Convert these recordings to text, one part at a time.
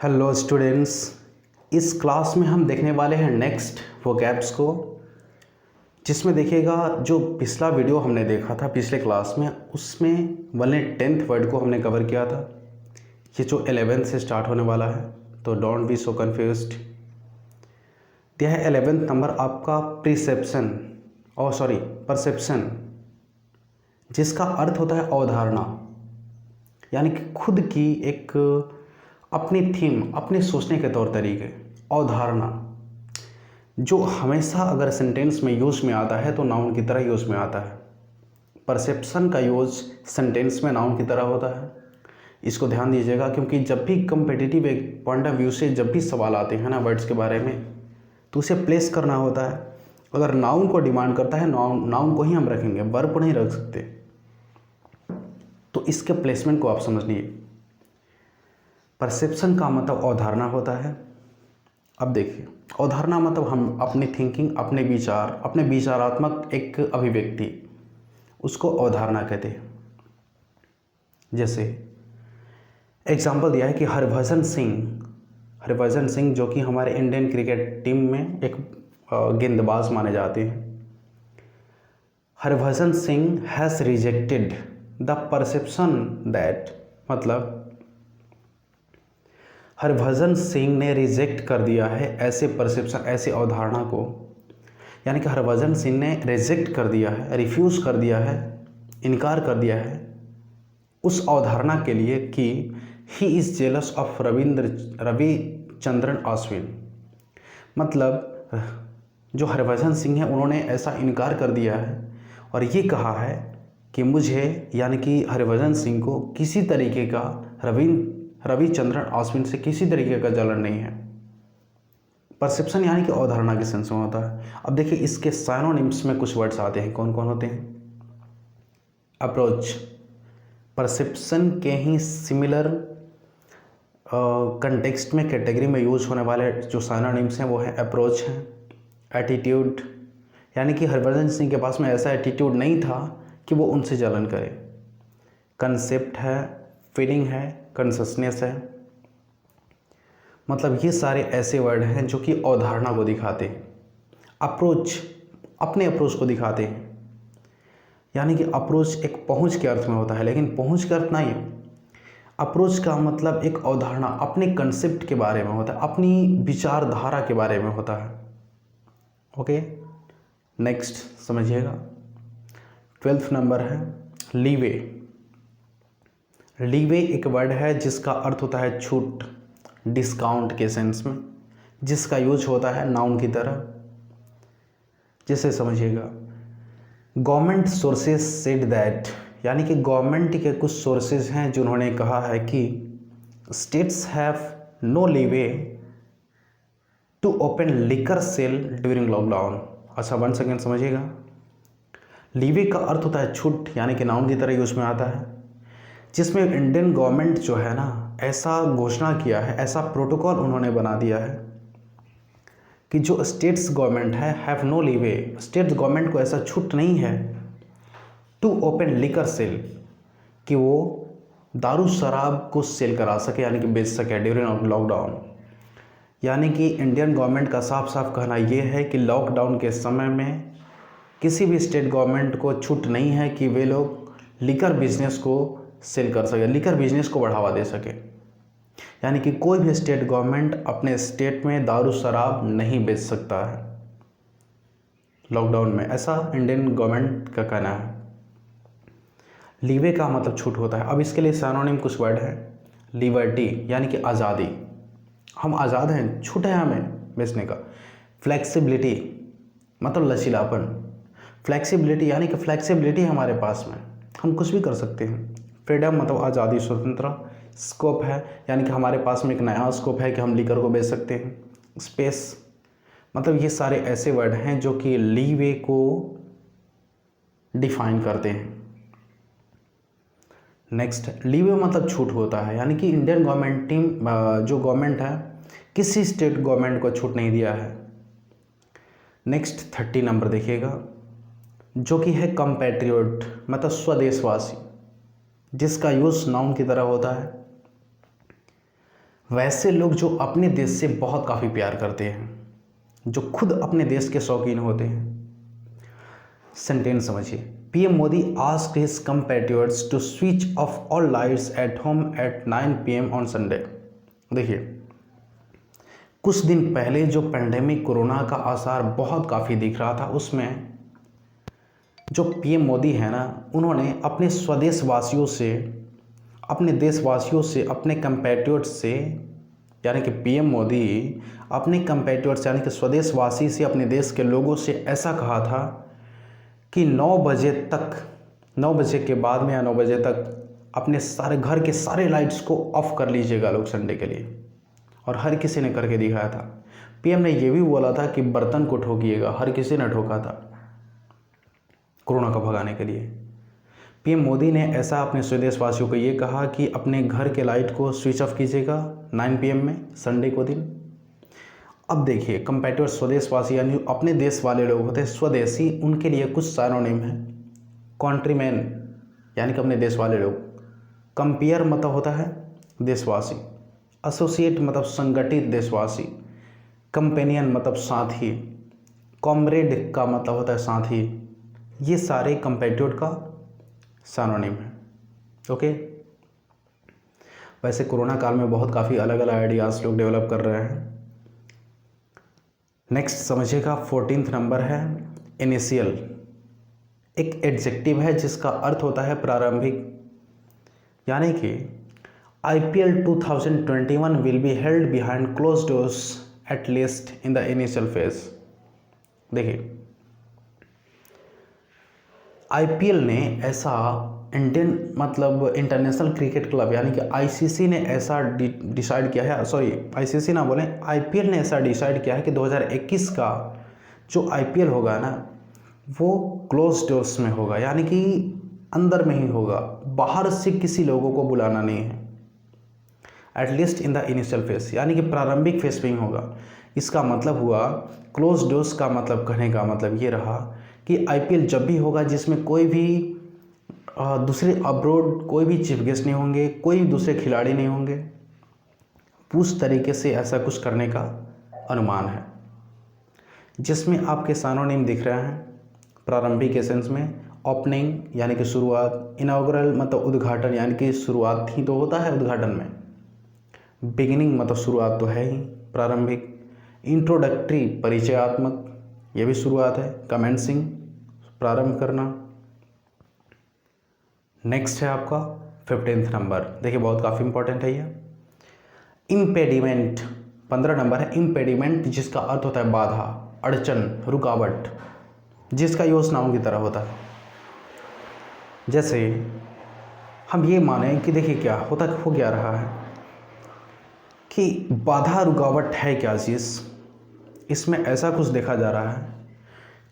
Hello students, इस class में हम देखने वाले हैं नेक्स्ट वोकैब्स को, जिसमें देखिएगा जो पिछला वीडियो हमने देखा था पिछले क्लास में, उसमें वाले 10th वर्ड को हमने कवर किया था। ये जो 11th से स्टार्ट होने वाला है, तो डोंट बी सो कन्फ्यूज्ड। यह है 11th नंबर आपका परसेप्शन, जिसका अर्थ होता है अवधारणा, यानी कि खुद की एक अपनी थीम, अपने सोचने के तौर तरीके। अवधारणा जो हमेशा अगर सेंटेंस में यूज में आता है तो नाउन की तरह यूज में आता है। परसेप्शन का यूज सेंटेंस में नाउन की तरह होता है। इसको ध्यान दीजिएगा, क्योंकि जब भी कंपेटिटिव एक पॉइंट ऑफ व्यू से जब भी सवाल आते हैं ना वर्ड्स के बारे में, तो उसे प्लेस करना होता है। अगर नाउन को डिमांड करता है, नाउन को ही हम रखेंगे, वर्ब को नहीं रख सकते। तो इसके प्लेसमेंट को आप समझ लीजिए। परसेप्शन का मतलब अवधारणा होता है। अब देखिए, अवधारणा मतलब हम अपनी थिंकिंग, अपने विचार, अपने विचारात्मक एक अभिव्यक्ति, उसको अवधारणा कहते हैं। जैसे एग्जाम्पल दिया है कि हरभजन सिंह जो कि हमारे इंडियन क्रिकेट टीम में एक गेंदबाज माने जाते हैं। Harbhajan Singh has rejected the perception that, मतलब हरभजन सिंह ने रिजेक्ट कर दिया है ऐसे परसेप्शन, ऐसे अवधारणा को। यानी कि हरभजन सिंह ने रिजेक्ट कर दिया है, रिफ्यूज़ कर दिया है, इनकार कर दिया है उस अवधारणा के लिए कि he is jealous of Ravichandran Ashwin. मतलब जो हरभजन सिंह है, उन्होंने ऐसा इनकार कर दिया है और ये कहा है कि मुझे, यानी कि हरभजन सिंह को किसी तरीके का रविचंद्रन अश्विन से किसी तरीके का जलन नहीं है। परसेप्शन यानी कि अवधारणा के सेंस में होता है। अब देखिए, इसके साइनोनिम्स में कुछ वर्ड्स आते हैं। कौन कौन होते हैं? अप्रोच, परसेप्शन के ही सिमिलर कंटेक्स्ट में, कैटेगरी में यूज होने वाले जो साइनोनिम्स हैं वो है अप्रोच है। एटीट्यूड, यानी कि हरभजन सिंह के पास में ऐसा एटीट्यूड नहीं था कि वो उनसे जलन करे। कंसेप्ट है, फीलिंग है, कॉन्शसनेस है। मतलब ये सारे ऐसे वर्ड हैं जो कि अवधारणा को दिखाते हैं। अप्रोच, अपने अप्रोच को दिखाते हैं। यानी कि अप्रोच एक पहुंच के अर्थ में होता है, लेकिन पहुंच के अर्थ नहीं है। अप्रोच का मतलब एक अवधारणा, अपने कंसेप्ट के बारे में होता है, अपनी विचारधारा के बारे में होता है। ओके, नेक्स्ट समझिएगा। 12th नंबर है लीवे। लीवे एक वर्ड है जिसका अर्थ होता है छूट, डिस्काउंट के सेंस में, जिसका यूज होता है नाउन की तरह। जैसे समझिएगा, गवर्नमेंट सोर्सेज सेड दैट, यानी कि गवर्नमेंट के कुछ सोर्सेज हैं जिन्होंने कहा है कि states have no leeway to open liquor sale during lockdown. अच्छा, 1 सेकेंड समझिएगा। लीवे का अर्थ होता है छूट, यानी कि नाउन की तरह यूज में आता है, जिसमें इंडियन गवर्नमेंट जो है ना, ऐसा घोषणा किया है, ऐसा प्रोटोकॉल उन्होंने बना दिया है कि जो स्टेट्स गवर्नमेंट है, have no leeway, state government को ऐसा छूट नहीं है टू ओपन लिकर सेल, कि वो दारू शराब को सेल करा सके, यानी कि बेच सके ड्यूरिंग लॉकडाउन। यानी कि इंडियन गवर्नमेंट का साफ साफ कहना ये है कि लॉकडाउन के समय में किसी भी स्टेट गवर्नमेंट को छूट नहीं है कि वे लोग लिकर बिजनेस को सेल कर सके, लिकर बिजनेस को बढ़ावा दे सके। यानी कि कोई भी स्टेट गवर्नमेंट अपने स्टेट में दारू शराब नहीं बेच सकता है लॉकडाउन में, ऐसा इंडियन गवर्नमेंट का कहना है। लीवे का मतलब छूट होता है। अब इसके लिए सिनोनिम कुछ वर्ड है। लिबर्टी, यानी कि आज़ादी, हम आज़ाद हैं, छूट है हमें बेचने का। फ्लेक्सिबिलिटी मतलब लचीलापन, फ्लेक्सिबिलिटी यानी कि फ्लेक्सिबिलिटी हमारे पास में, हम कुछ भी कर सकते हैं। फ्रीडम मतलब आज़ादी, स्वतंत्र। स्कोप है, यानी कि हमारे पास में एक नया स्कोप है कि हम लिकर को बेच सकते हैं। स्पेस मतलब ये सारे ऐसे वर्ड हैं जो कि लीवे को डिफाइन करते हैं। नेक्स्ट, लीवे मतलब छूट होता है, यानी कि इंडियन गवर्नमेंट टीम जो गवर्नमेंट है, किसी स्टेट गवर्नमेंट को छूट नहीं दिया है। नेक्स्ट 30 नंबर देखिएगा, जो कि है कंपैट्रियोट, मतलब स्वदेशवासी, जिसका यूज़ नाउन की तरह होता है। वैसे लोग जो अपने देश से बहुत काफ़ी प्यार करते हैं, जो खुद अपने देश के शौकीन होते हैं। सेंटेंस समझिए। PM Modi asked his competitors to switch off all lights at home at 9 PM on Sunday. देखिए, कुछ दिन पहले जो पेंडेमिक कोरोना का आसार बहुत काफ़ी दिख रहा था, उसमें जो पीएम मोदी है ना, उन्होंने अपने स्वदेशवासियों से, अपने देशवासियों से, अपने कंपेटिटर्स से, यानी कि पीएम मोदी अपने कंपेटिटर्स यानी कि स्वदेशवासी से, अपने देश के लोगों से ऐसा कहा था कि 9 बजे तक, 9 बजे के बाद में या 9 बजे तक अपने सारे घर के सारे लाइट्स को ऑफ कर लीजिएगा लोग संडे के लिए। और हर किसी ने करके दिखाया था। पीएम ने यह भी बोला था कि बर्तन को ठोकिएगा, हर किसी ने ठोका था कोरोना को भगाने के लिए। पीएम मोदी ने ऐसा अपने स्वदेशवासियों को ये कहा कि अपने घर के लाइट को स्विच ऑफ कीजिएगा 9 PM में संडे को दिन। अब देखिए, कंपेटिटर स्वदेशवासी यानी अपने देश वाले लोग होते हैं स्वदेशी, उनके लिए कुछ सिनोनिम है। कंट्रीमैन यानी कि अपने देश वाले लोग, कंपेयर मतलब होता है देशवासी, एसोसिएट मतलब संगठित देशवासी, कंपेनियन मतलब साथी, कॉमरेड का मतलब होता है साथी। ये सारे कंपेटिटर का सिनोनिम है। ओके, वैसे कोरोना काल में बहुत काफ़ी अलग अलग आइडियाज़ लोग डेवलप कर रहे हैं। नेक्स्ट समझिएगा, 14th नंबर है इनिशियल। एक एडजेक्टिव है जिसका अर्थ होता है प्रारंभिक, यानी कि IPL 2021 will be held behind close doors at least in the initial phase. देखिए, IPL ने ऐसा इंडियन मतलब इंटरनेशनल क्रिकेट क्लब यानी कि ICC ने ऐसा डिसाइड किया है, सॉरी ICC ना बोलें, IPL ने ऐसा डिसाइड किया है कि 2021 का जो IPL होगा ना, वो क्लोज डोर्स में होगा, यानी कि अंदर में ही होगा, बाहर से किसी लोगों को बुलाना नहीं है। At least in the initial phase, यानी कि प्रारंभिक फेज में ही होगा। इसका मतलब हुआ, क्लोज डोर्स का मतलब कहने का मतलब ये रहा कि IPL जब भी होगा जिसमें कोई भी दूसरे अब्रोड कोई भी चीफ गेस्ट नहीं होंगे, कोई दूसरे खिलाड़ी नहीं होंगे, उस तरीके से ऐसा कुछ करने का अनुमान है। जिसमें आपके सिनोनिम दिख रहे हैं प्रारंभिक एसेंस में, ओपनिंग यानी कि शुरुआत, इनॉग्रल मतलब उद्घाटन यानी कि शुरुआत ही तो होता है उद्घाटन में, बिगिनिंग मतलब शुरुआत तो है ही प्रारंभिक, इंट्रोडक्टरी परिचयात्मक ये भी शुरुआत है, कमेंसिंग प्रारंभ करना। नेक्स्ट है आपका 15th नंबर, देखिए बहुत काफ़ी इंपॉर्टेंट है ये, इम्पेडिमेंट। 15 नंबर है इम्पेडिमेंट, जिसका अर्थ होता है बाधा, अड़चन, रुकावट, जिसका यूज नाउन की तरह होता है। जैसे हम ये माने कि देखिए क्या होता हो क्या रहा है कि बाधा रुकावट है क्या चीज़, इसमें ऐसा कुछ देखा जा रहा है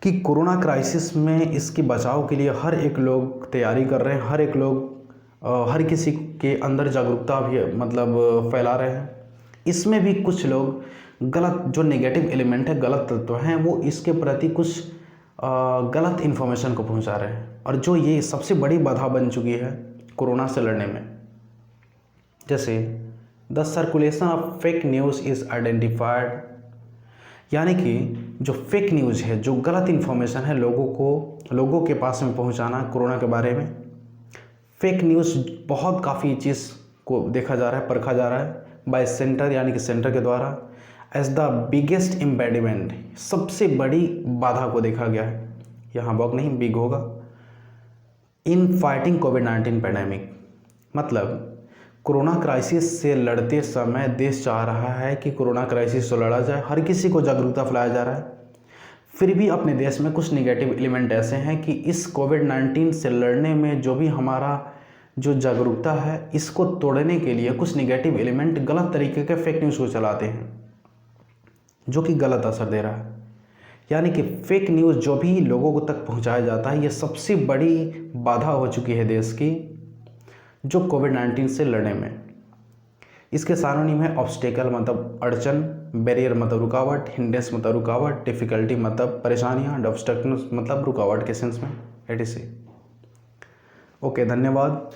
कि कोरोना क्राइसिस में इसके बचाव के लिए हर एक लोग तैयारी कर रहे हैं, हर एक लोग हर किसी के अंदर जागरूकता भी मतलब फैला रहे हैं। इसमें भी कुछ लोग गलत, जो नेगेटिव एलिमेंट है, गलत तत्व हैं, वो इसके प्रति कुछ गलत इन्फॉर्मेशन को पहुंचा रहे हैं, और जो ये सबसे बड़ी बाधा बन चुकी है कोरोना से लड़ने में। जैसे the circulation of fake news is identified, यानी कि जो फेक न्यूज़ है, जो गलत इन्फॉर्मेशन है लोगों के पास में पहुंचाना कोरोना के बारे में, फेक न्यूज़ बहुत काफ़ी चीज़ को देखा जा रहा है, परखा जा रहा है बाय सेंटर यानी कि सेंटर के द्वारा एज द बिगेस्ट इम्पेडिमेंट, सबसे बड़ी बाधा को देखा गया है, यहाँ बॉग नहीं बिग होगा, इन फाइटिंग कोविड-19 पैंडेमिक। मतलब कोरोना क्राइसिस से लड़ते समय देश चाह रहा है कि कोरोना क्राइसिस से लड़ा जाए, हर किसी को जागरूकता फैलाया जा रहा है, फिर भी अपने देश में कुछ नेगेटिव एलिमेंट ऐसे हैं कि इस कोविड-19 से लड़ने में जो भी हमारा जो जागरूकता है, इसको तोड़ने के लिए कुछ नेगेटिव एलिमेंट गलत तरीके के फेक न्यूज़ को चलाते हैं, जो कि गलत असर दे रहा है। यानी कि फेक न्यूज़ जो भी लोगों को तक पहुंचाया जाता है, ये सबसे बड़ी बाधा हो चुकी है देश की, जो कोविड-19 से लड़ने में। इसके सिनोनिम है ऑब्स्टेकल मतलब अड़चन, बैरियर मतलब रुकावट, हिंड्रेंस मतलब रुकावट, डिफ़िकल्टी मतलब परेशानियाँ, ऑब्स्टेकल्स मतलब रुकावट के सेंस में, etc। ओके, धन्यवाद।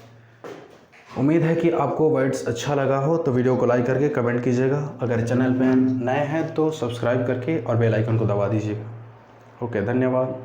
उम्मीद है कि आपको वर्ड्स अच्छा लगा हो, तो वीडियो को लाइक करके कमेंट कीजिएगा। अगर चैनल पे नए हैं तो सब्सक्राइब करके और बेल आइकन को दबा दीजिएगा। ओके, धन्यवाद।